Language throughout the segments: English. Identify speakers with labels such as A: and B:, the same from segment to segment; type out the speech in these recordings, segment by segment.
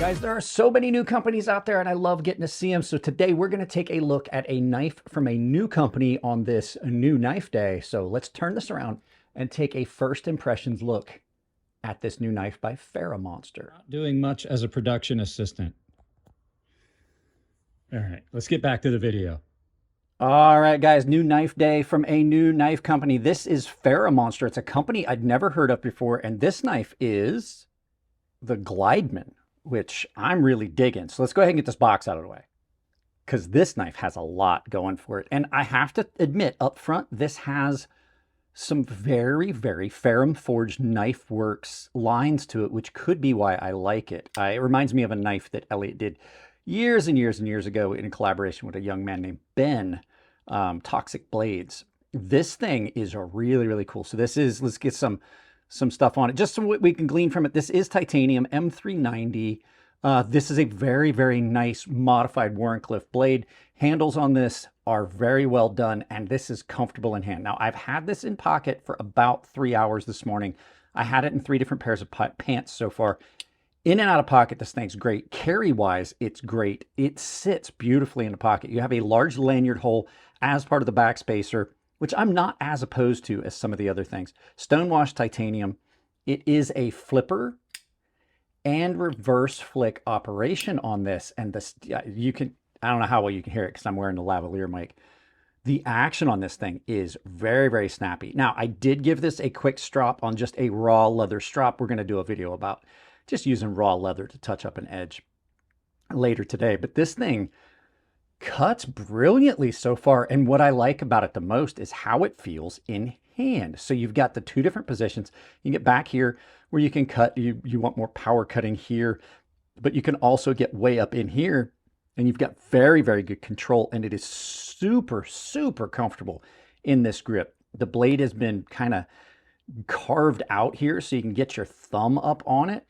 A: Guys, there are so many new companies out there and I love getting to see them. So today we're going to take a look at a knife from a new company on this new knife day. So let's turn this around and take a first impressions look at this new knife by Ferra Monster.
B: Not doing much as a production assistant. All right, let's get back to the video.
A: All right, guys, new knife day from a new knife company. This is Ferra Monster. It's a company I'd never heard of before. And this knife is the Glideman, which I'm really digging. So let's go ahead and get this box out of the way because this knife has a lot going for it. And I have to admit up front, this has some very, very ferrum forged knife works lines to it, which could be why I like it. It reminds me of a knife that Elliot did years and years and years ago in collaboration with a young man named Ben, Toxic Blades. This thing is a really, really cool. So this is, let's get some stuff on it, just so we can glean from it. This is titanium M390. This is a very, very nice modified Wharncliffe blade. Handles on this are very well done, and this is comfortable in hand. Now, I've had this in pocket for about 3 hours this morning. I had it in 3 different pairs of pants so far. In and out of pocket, this thing's great. Carry-wise, it's great. It sits beautifully in the pocket. You have a large lanyard hole as part of the back spacer, which I'm not as opposed to as some of the other things. Stonewashed titanium. It is a flipper and reverse flick operation on this. And this, you can, I don't know how well you can hear it because I'm wearing the lavalier mic. The action on this thing is very, very snappy. Now, I did give this a quick strop on just a raw leather strop. We're going to do a video about just using raw leather to touch up an edge later today. But this thing cuts brilliantly so far. And what I like about it the most is how it feels in hand. So you've got the 2 different positions. You get back here where you can cut, you want more power cutting here, but you can also get way up in here and you've got very, very good control, and it is super, super comfortable in this grip. The blade has been kind of carved out here so you can get your thumb up on it,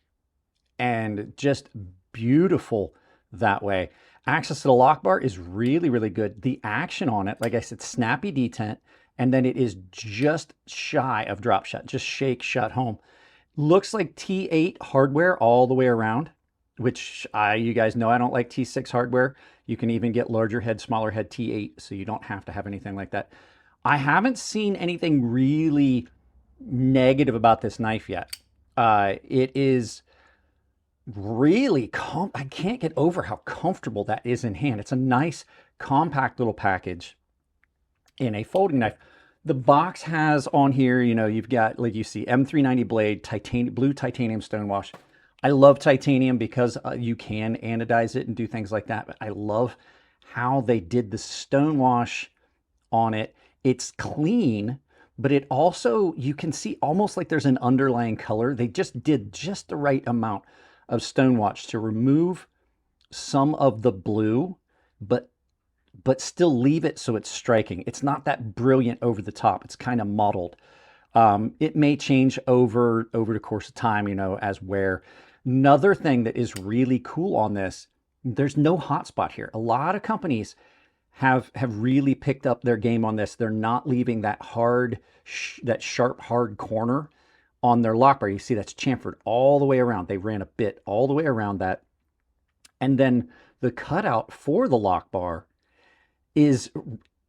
A: and just beautiful that way. Access to the lock bar is really, really good. The action on it, like I said, snappy detent, and then it is just shy of drop shut, just shake, shut home. Looks like T8 hardware all the way around, which you guys know I don't like T6 hardware. You can even get larger head, smaller head T8, so you don't have to have anything like that. I haven't seen anything really negative about this knife yet. It is really, I can't get over how comfortable that is in hand. It's a nice, compact little package in a folding knife. The box has on here, you know, you've got, like you see, M390 blade, titanium, blue titanium stonewash. I love titanium because you can anodize it and do things like that. But I love how they did the stonewash on it. It's clean, but it also, you can see almost like there's an underlying color. They just did just the right amount of stonewash to remove some of the blue, but still leave it so it's striking. It's not that brilliant over the top. It's kind of mottled. It may change over the course of time, you know, as wear. Another thing that is really cool on this, there's no hotspot here. A lot of companies have really picked up their game on this. They're not leaving that that sharp, hard corner on their lock bar. You see that's chamfered all the way around. They ran a bit all the way around that. And then the cutout for the lock bar is,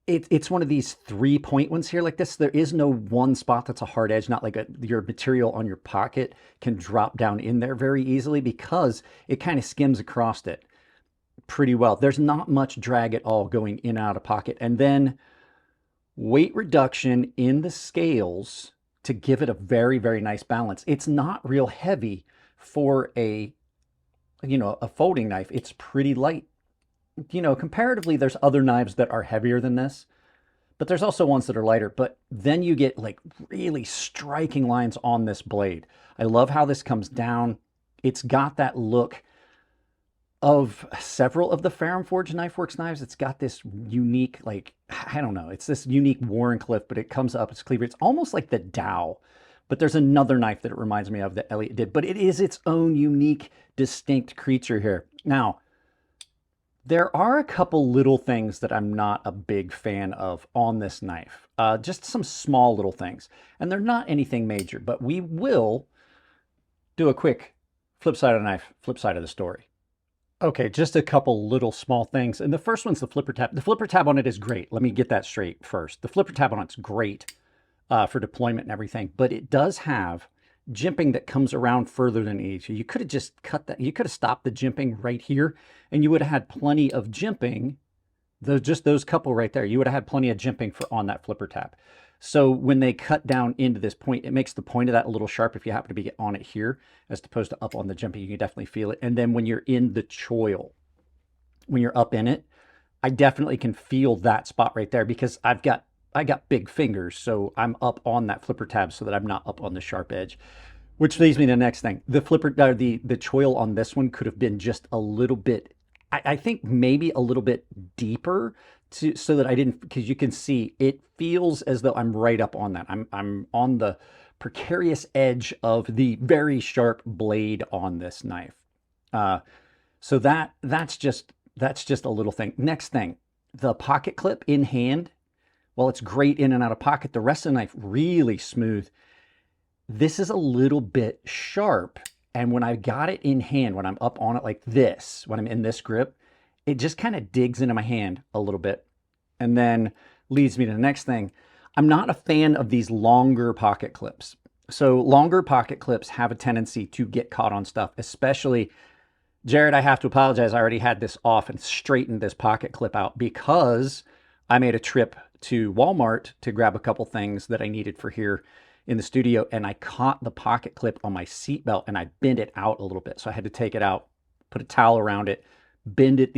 A: it's one of these 3-point ones here like this. There is no one spot that's a hard edge, not like your material on your pocket can drop down in there very easily because it kind of skims across it pretty well. There's not much drag at all going in and out of pocket. And then weight reduction in the scales to give it a very, very nice balance. It's not real heavy for a, you know, a folding knife. It's pretty light. You know, comparatively, there's other knives that are heavier than this, but there's also ones that are lighter. But then you get like really striking lines on this blade. I love how this comes down. It's got that look of several of the Ferrum Forged Knifeworks knives. It's got this unique, like, I don't know, it's this unique Wharncliffe, but it comes up, it's cleaver. It's almost like the Dow, but there's another knife that it reminds me of that Elliot did, but it is its own unique, distinct creature here. Now, there are a couple little things that I'm not a big fan of on this knife. Just some small little things. And they're not anything major, but we will do a quick flip side of the knife, flip side of the story. Okay, just a couple little small things. And the first one's the flipper tab. The flipper tab on it is great. Let me get that straight first. The flipper tab on it's great for deployment and everything, but it does have jimping that comes around further than it needs to. You could have just cut that. You could have stopped the jimping right here, and you would have had plenty of jimping. Just those couple right there, you would have had plenty of jimping for on that flipper tab. So when they cut down into this point, it makes the point of that a little sharp if you happen to be on it here, as opposed to up on the jimping. You can definitely feel it. And then when you're in the choil, when you're up in it, I definitely can feel that spot right there because I got big fingers, so I'm up on that flipper tab so that I'm not up on the sharp edge. Which leads me to the next thing. The flipper, the choil on this one could have been just a little bit, I think maybe a little bit deeper so that I didn't, because you can see it feels as though I'm right up on that. I'm on the precarious edge of the very sharp blade on this knife. So that's just a little thing. Next thing, the pocket clip in hand. Well, it's great in and out of pocket. The rest of the knife really smooth. This is a little bit sharp. And when I got it in hand, when I'm up on it like this, when I'm in this grip, it just kind of digs into my hand a little bit. And then leads me to the next thing. I'm not a fan of these longer pocket clips. So longer pocket clips have a tendency to get caught on stuff, especially, Jared, I have to apologize. I already had this off and straightened this pocket clip out because I made a trip to Walmart to grab a couple things that I needed for here in the studio, and I caught the pocket clip on my seatbelt and I bent it out a little bit. So I had to take it out, put a towel around it, bend it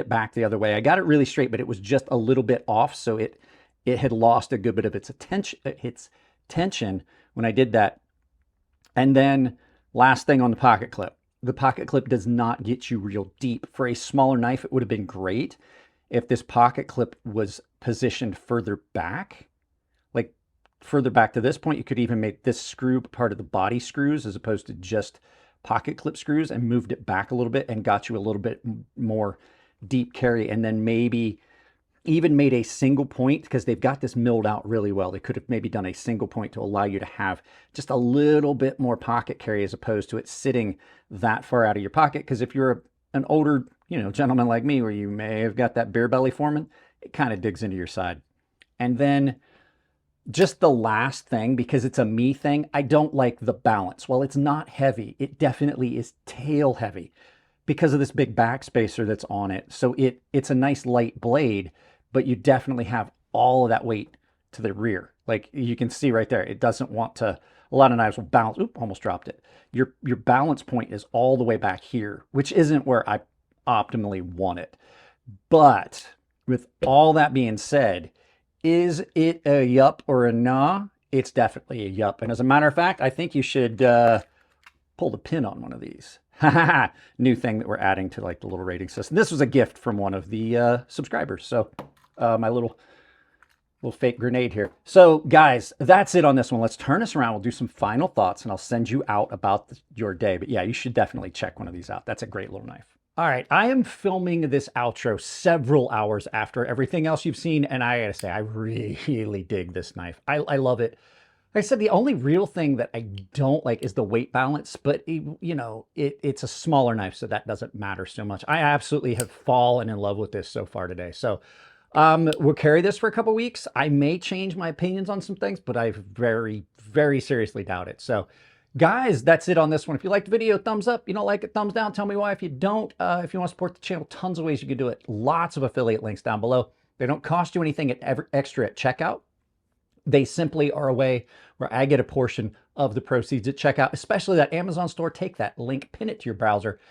A: back the other way. I got it really straight, but it was just a little bit off. So it had lost a good bit of its tension when I did that. And then last thing on the pocket clip. The pocket clip does not get you real deep. For a smaller knife, it would have been great if this pocket clip was positioned further back, like further back to this point. You could even make this screw part of the body screws as opposed to just pocket clip screws, and moved it back a little bit and got you a little bit more deep carry. And then maybe even made a single point, because they've got this milled out really well. They could have maybe done a single point to allow you to have just a little bit more pocket carry as opposed to it sitting that far out of your pocket. Because if you're an older, gentleman like me, where you may have got that beer belly forming, it kind of digs into your side. And then just the last thing, because it's a me thing, I don't like the balance. While it's not heavy, it definitely is tail heavy because of this big backspacer that's on it. So it's a nice light blade, but you definitely have all of that weight to the rear. Like you can see right there, it doesn't want to, a lot of knives will bounce. Oop, almost dropped it. Your balance point is all the way back here, which isn't where I optimally want it. But with all that being said, is it a yup or a nah? It's definitely a yup. And as a matter of fact, I think you should pull the pin on one of these. New thing that we're adding to like the little rating system. This was a gift from one of the subscribers. So my little fake grenade here. So guys, that's it on this one. Let's turn this around. We'll do some final thoughts and I'll send you out about your day. But yeah, you should definitely check one of these out. That's a great little knife. All right, I am filming this outro several hours after everything else you've seen, and I gotta say, I really dig this knife. I love it. Like I said, the only real thing that I don't like is the weight balance, but it's a smaller knife, so that doesn't matter so much. I absolutely have fallen in love with this so far today. So we'll carry this for a couple weeks. I may change my opinions on some things, but I very, very seriously doubt it. So guys, that's it on this one. If you liked the video, thumbs up. You don't like it, thumbs down. Tell me why. If you don't, if you want to support the channel, tons of ways you can do it. Lots of affiliate links down below. They don't cost you anything extra at checkout. They simply are a way where I get a portion of the proceeds at checkout, especially that Amazon store. Take that link, pin it to your browser,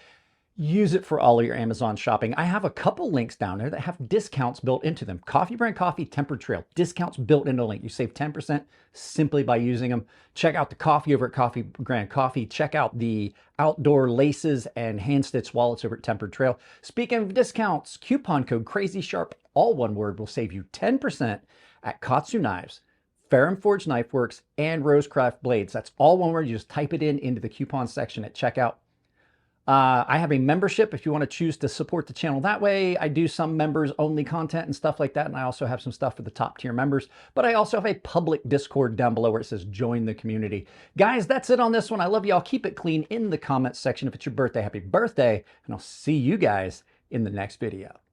A: use it for all of your Amazon shopping. I have a couple links down there that have discounts built into them. Coffee Brand Coffee, Tempered Trail, discounts built into the link. You save 10% simply by using them. Check out the coffee over at Coffee Brand Coffee. Check out the outdoor laces and hand stitch wallets over at Tempered Trail. Speaking of discounts, coupon code crazysharp, all one word, will save you 10% at KATSU Knives, Ferra Forged Knife Works, and Rosecraft Blades. That's all one word. You just type it into the coupon section at checkout. I have a membership if you want to choose to support the channel that way. I do some members only content and stuff like that. And I also have some stuff for the top tier members, but I also have a public Discord down below where it says join the community. Guys, that's it on this one. I love y'all. Keep it clean in the comments section. If it's your birthday, happy birthday. And I'll see you guys in the next video.